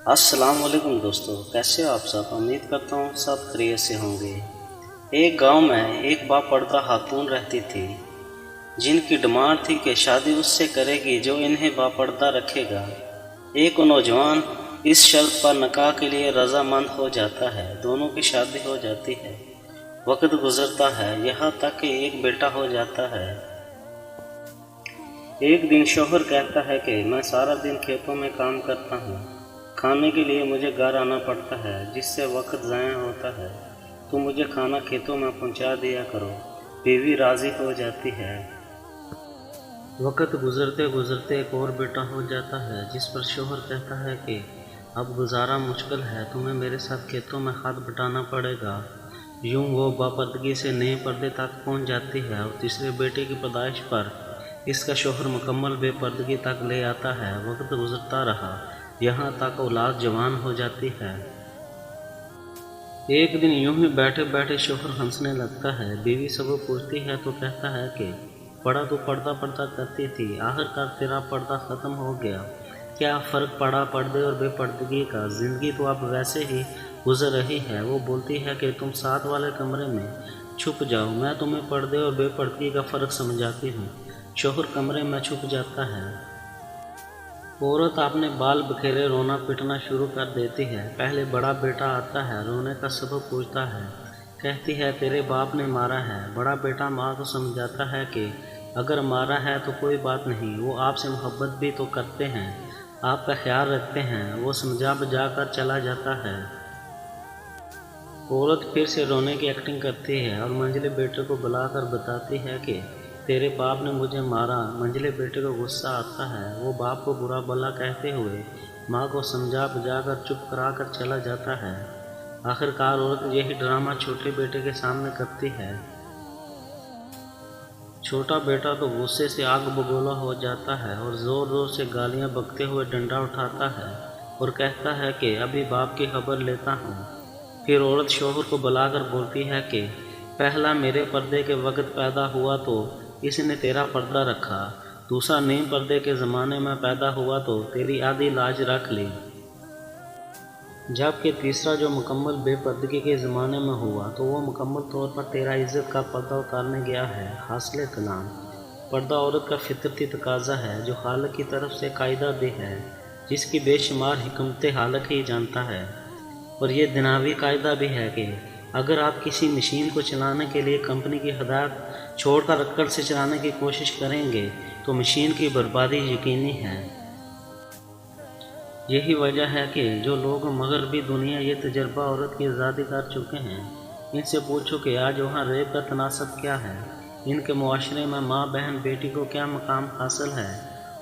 السلام علیکم دوستو، کیسے ہو آپ سب؟ امید کرتا ہوں سب خیریت سے ہوں گے۔ ایک گاؤں میں ایک باپردہ خاتون رہتی تھی جن کی ڈیمانڈ تھی کہ شادی اس سے کرے گی جو انہیں باپردہ رکھے گا۔ ایک نوجوان اس شرط پر نکاح کے لیے رضامند ہو جاتا ہے، دونوں کی شادی ہو جاتی ہے۔ وقت گزرتا ہے، یہاں تک کہ ایک بیٹا ہو جاتا ہے۔ ایک دن شوہر کہتا ہے کہ میں سارا دن کھیتوں میں کام کرتا ہوں، کھانے کے لیے مجھے گھر آنا پڑتا ہے جس سے وقت ضائع ہوتا ہے، تو مجھے کھانا کھیتوں میں پہنچا دیا کرو۔ بیوی راضی ہو جاتی ہے۔ وقت گزرتے گزرتے ایک اور بیٹا ہو جاتا ہے جس پر شوہر کہتا ہے کہ اب گزارا مشکل ہے، تمہیں میرے ساتھ کھیتوں میں کھاد بٹانا پڑے گا۔ یوں وہ باپردگی سے نئے پردے تک پہنچ جاتی ہے اور تیسرے بیٹے کی پیدائش پر اس کا شوہر مکمل بے پردگی تک لے آتا ہے۔ وقت گزرتا رہا، یہاں تک اولاد جوان ہو جاتی ہے۔ ایک دن یوں ہی بیٹھے بیٹھے شوہر ہنسنے لگتا ہے۔ بیوی سبب پوچھتی ہے تو کہتا ہے کہ پڑھا تو پردہ کرتی تھی، آخرکار تیرا پردہ ختم ہو گیا۔ کیا فرق پڑا پردے اور بے پردگی کا؟ زندگی تو اب ویسے ہی گزر رہی ہے۔ وہ بولتی ہے کہ تم ساتھ والے کمرے میں چھپ جاؤ، میں تمہیں پردے اور بے پردگی کا فرق سمجھاتی ہوں۔ شوہر کمرے میں چھپ جاتا ہے۔ عورت اپنے بال بکھیرے رونا پٹنا شروع کر دیتی ہے۔ پہلے بڑا بیٹا آتا ہے، رونے کا سبب پوچھتا ہے، کہتی ہے تیرے باپ نے مارا ہے۔ بڑا بیٹا ماں کو سمجھاتا ہے کہ اگر مارا ہے تو کوئی بات نہیں، وہ آپ سے محبت بھی تو کرتے ہیں، آپ کا خیال رکھتے ہیں۔ وہ سمجھا بجا کر چلا جاتا ہے۔ عورت پھر سے رونے کی ایکٹنگ کرتی ہے اور منجلے بیٹے کو بلا کر بتاتی ہے کہ تیرے باپ نے مجھے مارا۔ منجلے بیٹے کو غصہ آتا ہے، وہ باپ کو برا بھلا کہتے ہوئے ماں کو سمجھا بجا کر چپ کرا کر چلا جاتا ہے۔ آخرکار عورت یہی ڈرامہ چھوٹے بیٹے کے سامنے کرتی ہے۔ چھوٹا بیٹا تو غصے سے آگ بگولا ہو جاتا ہے اور زور زور سے گالیاں بکتے ہوئے ڈنڈا اٹھاتا ہے اور کہتا ہے کہ ابھی باپ کی خبر لیتا ہوں۔ پھر عورت شوہر کو بلا کر بولتی ہے کہ پہلا میرے پردے کے وقت پیدا ہوا تو اس نے تیرا پردہ رکھا، دوسرا نئے پردے کے زمانے میں پیدا ہوا تو تیری آدھی لاج رکھ لی، جبکہ تیسرا جو مکمل بے پردگی کے زمانے میں ہوا تو وہ مکمل طور پر تیرا عزت کا پردہ اتارنے گیا ہے۔ حاصل کلام: پردہ عورت کا فطرتی تقاضا ہے جو خالق کی طرف سے قاعدہ دہ ہے، جس کی بے شمار حکمتیں خالق ہی جانتا ہے۔ اور یہ دنیاوی قاعدہ بھی ہے کہ اگر آپ کسی مشین کو چلانے کے لیے کمپنی کی ہدایت چھوڑ کر عقل سے چلانے کی کوشش کریں گے تو مشین کی بربادی یقینی ہے۔ یہی وجہ ہے کہ جو لوگ مغربی دنیا یہ تجربہ عورت کی آزادی کر چکے ہیں، ان سے پوچھو کہ آج وہاں ریپ کا تناسب کیا ہے، ان کے معاشرے میں ماں بہن بیٹی کو کیا مقام حاصل ہے،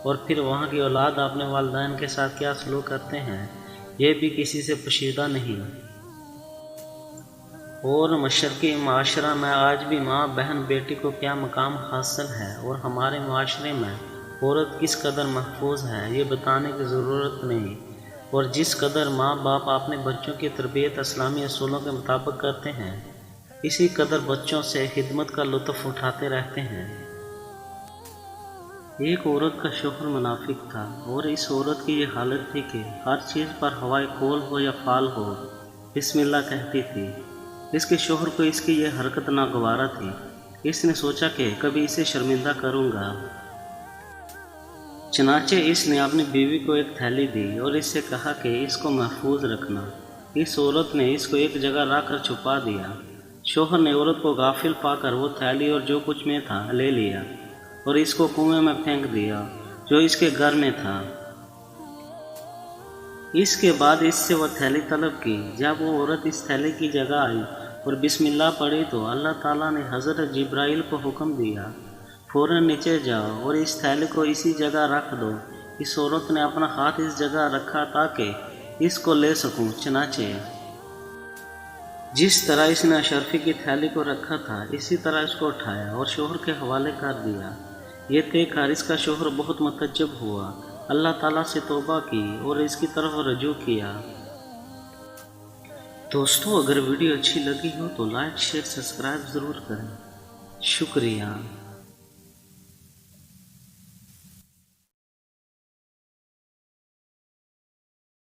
اور پھر وہاں کی اولاد اپنے والدین کے ساتھ کیا سلوک کرتے ہیں، یہ بھی کسی سے پوشیدہ نہیں۔ اور مشرقی معاشرہ میں آج بھی ماں بہن بیٹی کو کیا مقام حاصل ہے اور ہمارے معاشرے میں عورت کس قدر محفوظ ہے، یہ بتانے کی ضرورت نہیں۔ اور جس قدر ماں باپ اپنے بچوں کی تربیت اسلامی اصولوں کے مطابق کرتے ہیں، اسی قدر بچوں سے خدمت کا لطف اٹھاتے رہتے ہیں۔ ایک عورت کا شوہر منافق تھا اور اس عورت کی یہ حالت تھی کہ ہر چیز پر ہوائے کول ہو یا فال ہو بسم اللہ کہتی تھی۔ اس کے شوہر کو اس کی یہ حرکت ناگوارا تھی۔ اس نے سوچا کہ کبھی اسے شرمندہ کروں گا۔ چنانچہ اس نے اپنی بیوی کو ایک تھیلی دی اور اس سے کہا کہ اس کو محفوظ رکھنا۔ اس عورت نے اس کو ایک جگہ رکھ کر چھپا دیا۔ شوہر نے عورت کو غافل پا کر وہ تھیلی اور جو کچھ میں تھا لے لیا اور اس کو کنویں میں پھینک دیا جو اس کے گھر میں تھا۔ اس کے بعد اس سے وہ تھیلی طلب کی۔ جب وہ عورت اس تھیلی کی جگہ آئی اور بسم اللہ پڑھی تو اللہ تعالیٰ نے حضرت جبرائیل کو حکم دیا، فوراً نیچے جاؤ اور اس تھیلی کو اسی جگہ رکھ دو۔ اس عورت نے اپنا ہاتھ اس جگہ رکھا تاکہ اس کو لے سکوں۔ چنانچہ جس طرح اس نے اشرفی کی تھیلی کو رکھا تھا اسی طرح اس کو اٹھایا اور شوہر کے حوالے کر دیا۔ یہ دیکھ کر اس کا شوہر بہت متعجب ہوا، اللہ تعالیٰ سے توبہ کی اور اس کی طرف رجوع کیا۔ دوستو، اگر ویڈیو اچھی لگی ہو تو لائک شیئر سبسکرائب ضرور کریں۔ شکریہ۔